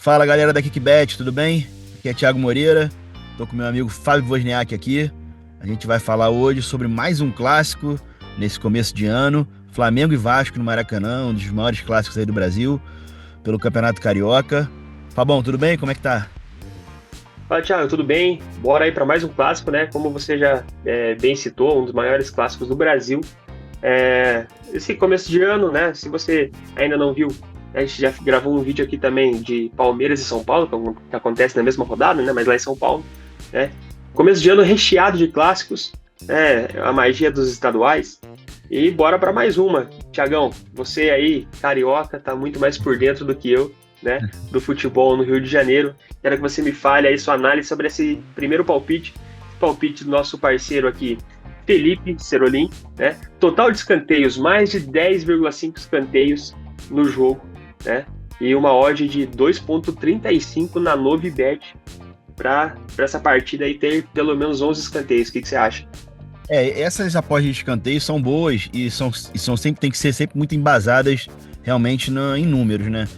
Fala galera da Kickbet, tudo bem? Aqui é Thiago Moreira, tô com meu amigo Fábio Wozniak aqui. A gente vai falar hoje sobre mais um clássico nesse começo de ano, Flamengo e Vasco no Maracanã, um dos maiores clássicos aí do Brasil, pelo Campeonato Carioca. Fabão, tudo bem? Como é que tá? Fala, Thiago, tudo bem? Bora aí para mais um clássico, né? Como você já bem citou, um dos maiores clássicos do Brasil. Esse começo de ano, né? Se você ainda não viu, a gente já gravou um vídeo aqui também de Palmeiras e São Paulo, que acontece na mesma rodada, né? Mas lá em São Paulo, né? Começo de ano recheado de clássicos, né? A magia dos estaduais. E bora para mais uma. Thiagão, você aí, carioca, tá muito mais por dentro do que eu, né? Do futebol no Rio de Janeiro. Quero que você me fale aí sua análise sobre esse primeiro palpite do nosso parceiro aqui, Felipe Serolin, né? Total de escanteios, mais de 10,5 escanteios no jogo, né? E uma odd de 2,35 na Novibet para essa partida aí ter pelo menos 11 escanteios. O que você acha? Essas apostas de escanteio são boas e são sempre, tem que ser sempre muito embasadas realmente em números, né?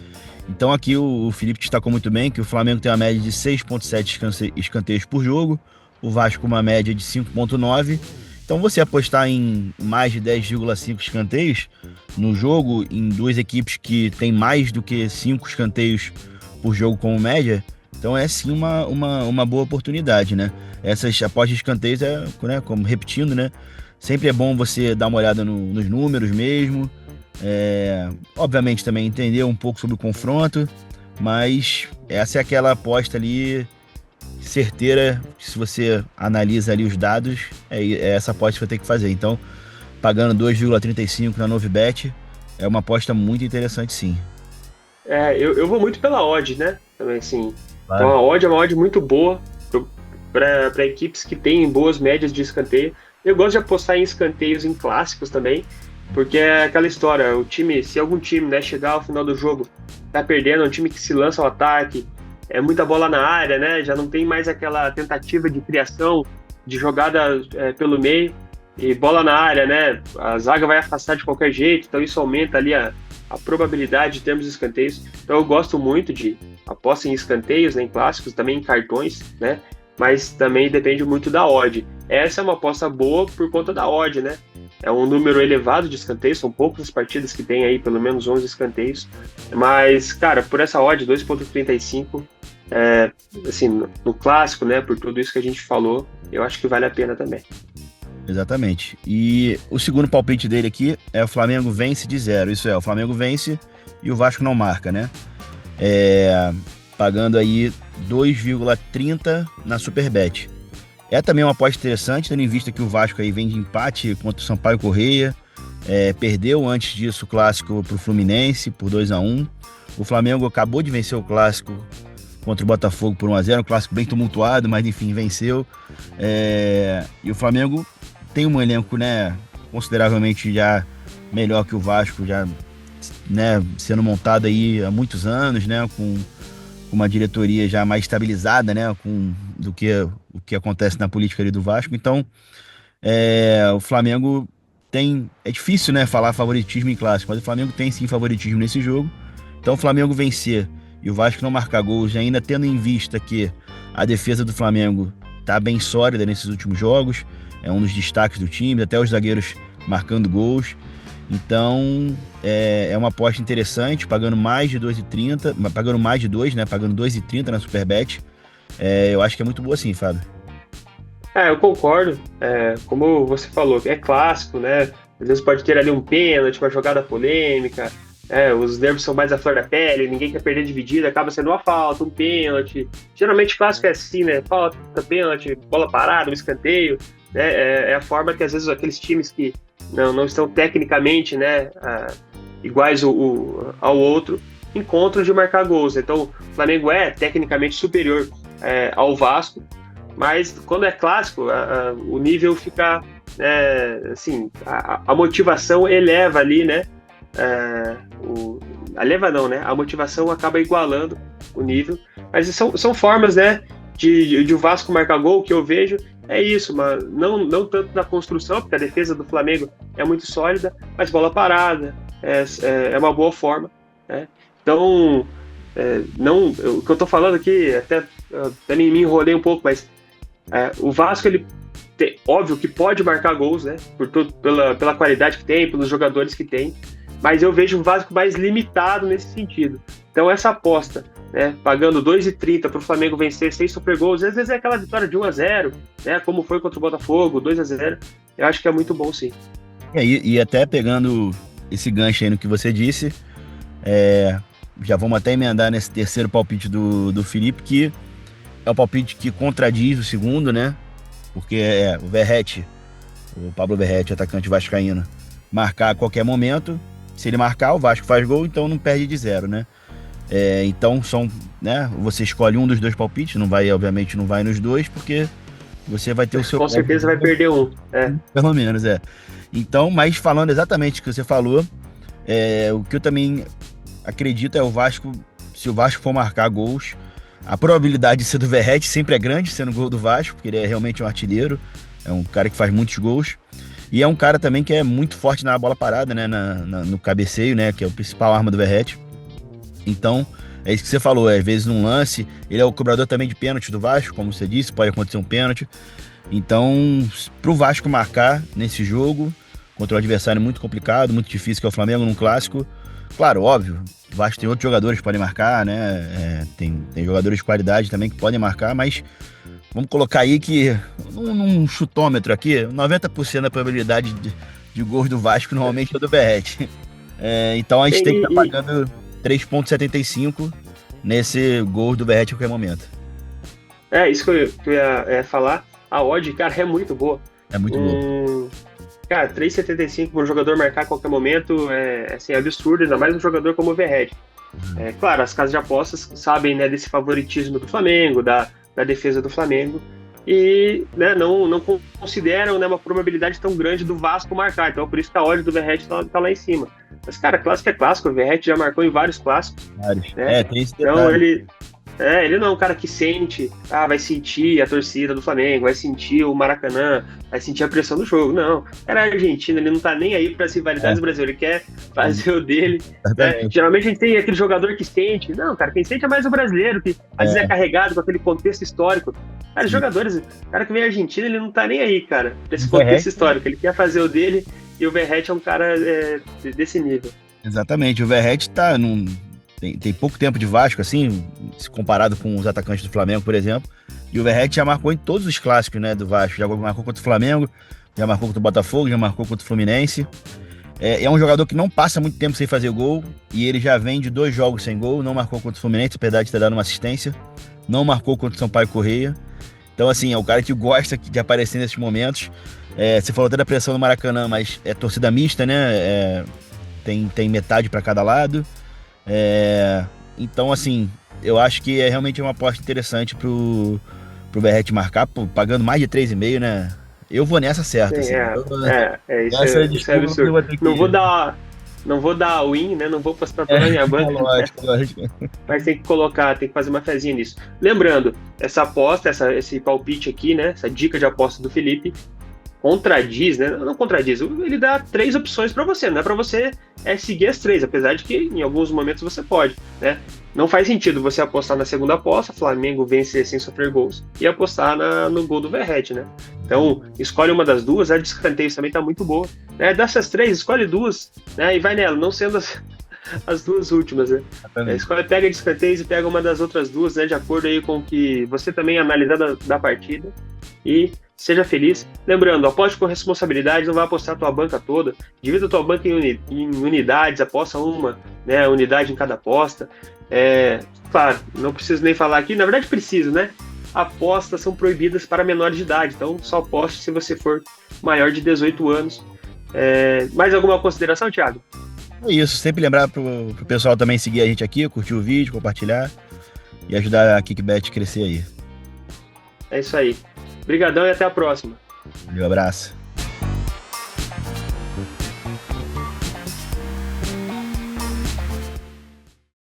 Então aqui o Felipe destacou muito bem que o Flamengo tem uma média de 6,7 escanteios por jogo, o Vasco uma média de 5,9. Então você apostar em mais de 10,5 escanteios no jogo, em duas equipes que tem mais do que 5 escanteios por jogo como média, então é sim uma boa oportunidade, né? Essas apostas de escanteios né, como repetindo, né? Sempre é bom você dar uma olhada nos números mesmo. Obviamente também entender um pouco sobre o confronto, mas essa é aquela aposta ali certeira, se você analisa ali os dados, é essa aposta que você tem que fazer. Então, pagando 2,35 na Novibet, é uma aposta muito interessante sim. Eu vou muito pela odd, né? Também, assim. Então Claro. a odd é uma odd muito boa para equipes que têm boas médias de escanteio. Eu gosto de apostar em escanteios em clássicos também, porque é aquela história, se algum time, né, chegar ao final do jogo, tá perdendo, é um time que se lança ao ataque, é muita bola na área, né? Já não tem mais aquela tentativa de criação de jogada pelo meio e bola na área, né? A zaga vai afastar de qualquer jeito, então isso aumenta ali a probabilidade de termos escanteios. Então eu gosto muito de aposta em escanteios, né, em clássicos, também em cartões, né? Mas também depende muito da odd. Essa é uma aposta boa por conta da odd, né? É um número elevado de escanteios, são poucas as partidas que tem aí pelo menos 11 escanteios. Mas, cara, por essa odd, 2,35, assim, no clássico, né, por tudo isso que a gente falou, eu acho que vale a pena também. Exatamente. E o segundo palpite dele aqui é o Flamengo vence de 0. Isso é, o Flamengo vence e o Vasco não marca, né? Pagando aí 2,30 na Superbet. É também uma aposta interessante, tendo em vista que o Vasco aí vem de empate contra o Sampaio Corrêa. Perdeu antes disso o clássico para o Fluminense por 2-1. O Flamengo acabou de vencer o clássico contra o Botafogo por 1-0, um clássico bem tumultuado, mas enfim, venceu. E o Flamengo tem um elenco, né, consideravelmente já melhor que o Vasco, já, né, sendo montado aí há muitos anos, né, com uma diretoria já mais estabilizada, né, do que o que acontece na política ali do Vasco. Então, o Flamengo tem, é difícil, né, falar favoritismo em clássico, mas o Flamengo tem sim favoritismo nesse jogo. Então, o Flamengo vencer e o Vasco não marcar gols, ainda tendo em vista que a defesa do Flamengo tá bem sólida nesses últimos jogos, é um dos destaques do time, até os zagueiros marcando gols. Então, é uma aposta interessante, pagando mais de 2,30, pagando mais de 2, né? Pagando 2,30 na Superbet. Eu acho que é muito boa sim, Fábio. Eu concordo. Como você falou, é clássico, né? Às vezes pode ter ali um pênalti, uma jogada polêmica. Os nervos são mais à flor da pele, ninguém quer perder dividida, acaba sendo uma falta, um pênalti. Geralmente clássico é assim, né? Falta, pênalti, bola parada, um escanteio. Né? É a forma que às vezes aqueles times que não estão tecnicamente, né, iguais ao outro encontram de marcar gols. Então o Flamengo é tecnicamente superior ao Vasco, mas quando é clássico, o nível fica, assim, a motivação eleva ali, né? Eleva não, né? A motivação acaba igualando o nível, mas são formas, né, de o Vasco marcar gol que eu vejo. É isso, mas não tanto na construção, porque a defesa do Flamengo é muito sólida, mas bola parada é uma boa forma, né? Então, Não, o que eu tô falando aqui, até me enrolei um pouco, mas o Vasco, óbvio que pode marcar gols, né? Pela qualidade que tem, pelos jogadores que tem, mas eu vejo o Vasco mais limitado nesse sentido. Então essa aposta, né, pagando 2,30 para o Flamengo vencer 6 super gols, às vezes é aquela vitória de 1-0, né, como foi contra o Botafogo, 2-0, eu acho que é muito bom, sim. E até pegando esse gancho aí no que você disse, já vamos até emendar nesse terceiro palpite do Felipe, que é o palpite que contradiz o segundo, né? Porque o Verratti, o Pablo Verratti, atacante vascaíno, marcar a qualquer momento. Se ele marcar, o Vasco faz gol, então não perde de 0, né? Então né? Você escolhe um dos dois palpites, obviamente não vai nos dois, porque você vai ter o seu... Com certeza vai perder um. Pelo menos, Então, mas falando exatamente o que você falou, o que eu também acredito é o Vasco, se o Vasco for marcar gols, a probabilidade de ser do Verratti sempre é grande, sendo gol do Vasco, porque ele é realmente um artilheiro, é um cara que faz muitos gols, e é um cara também que é muito forte na bola parada, né, no cabeceio, né, que é o principal arma do Verratti. Então, é isso que você falou, às vezes num lance, ele é o cobrador também de pênalti do Vasco, como você disse, pode acontecer um pênalti. Então, pro Vasco marcar nesse jogo, contra um adversário muito complicado, muito difícil, que é o Flamengo num clássico, claro, óbvio, o Vasco tem outros jogadores que podem marcar, né, tem jogadores de qualidade também que podem marcar, mas vamos colocar aí que, num chutômetro aqui, 90% da probabilidade de gols do Vasco normalmente é do Verratti. Então a gente tem que estar pagando 3,75 nesse gol do Verratti a qualquer momento. Isso que eu ia falar. A odd, cara, é muito boa. É muito boa. Cara, 3,75 para um jogador marcar a qualquer momento é assim, absurdo, ainda mais um jogador como o Verratti. Claro, as casas de apostas sabem, né, desse favoritismo do Flamengo, da defesa do Flamengo, e, né, não consideram, né, uma probabilidade tão grande do Vasco marcar. Então, por isso que a odd do Verratti tá lá em cima. Mas, cara, clássico é clássico. O Verratti já marcou em vários clássicos. Vários. Né? Tem esse então, ele não é um cara que sente, vai sentir a torcida do Flamengo, vai sentir o Maracanã, vai sentir a pressão do jogo. Não, o cara é argentino, ele não tá nem aí para as rivalidades do Brasil, ele quer fazer o dele. Né? Geralmente a gente tem aquele jogador que sente. Não, cara, quem sente é mais o brasileiro, que às vezes é carregado com aquele contexto histórico. Cara, os jogadores, o cara que vem argentino, ele não tá nem aí, cara, pra esse contexto histórico. Ele quer fazer o dele, e o Verratti é um cara desse nível. Exatamente, o Verratti tá tem pouco tempo de Vasco, assim, se comparado com os atacantes do Flamengo, por exemplo. E o Verratti já marcou em todos os clássicos, né, do Vasco. Já marcou contra o Flamengo, já marcou contra o Botafogo, já marcou contra o Fluminense. É um jogador que não passa muito tempo sem fazer gol, e ele já vem de 2 jogos sem gol, não marcou contra o Fluminense, apesar de ter dado uma assistência, não marcou contra o Sampaio Corrêa. Então, assim, é o cara que gosta de aparecer nesses momentos. Você falou até da pressão do Maracanã, mas é torcida mista, né? Tem metade para cada lado. Então, assim, eu acho que é realmente uma aposta interessante pro Verratti marcar, pagando mais de 3,5, né? Eu vou nessa certa. Sim, assim. Isso é absurdo. Não vou dar win, né? Não vou postar toda a minha banca. Lógico. Mas tem que fazer uma fezinha nisso. Lembrando, essa aposta, esse palpite aqui, né? Essa dica de aposta do Felipe contradiz, né? Não contradiz, ele dá 3 opções para você, não é para você seguir as 3, apesar de que em alguns momentos você pode, né? Não faz sentido você apostar na segunda aposta, Flamengo vencer sem sofrer gols, e apostar no gol do Verratti, né? Então, escolhe uma das duas, a de escanteios também tá muito boa, né? Dessas 3, escolhe 2, né? E vai nela, não sendo as 2 últimas, né? Pega de escanteios e pega uma das outras 2, né? De acordo aí com o que você também analisar da partida, e seja feliz. Lembrando, aposte com responsabilidade, não vai apostar a tua banca toda. Divida a tua banca em unidades, aposta uma, né, unidade em cada aposta. Claro, não preciso nem falar aqui, na verdade preciso, né? Apostas são proibidas para menores de idade, então só aposte se você for maior de 18 anos. Mais alguma consideração, Thiago? É isso, sempre lembrar pro pessoal também seguir a gente aqui, curtir o vídeo, compartilhar e ajudar a Kickbet a crescer aí. É isso aí. Obrigadão e até a próxima. Um abraço.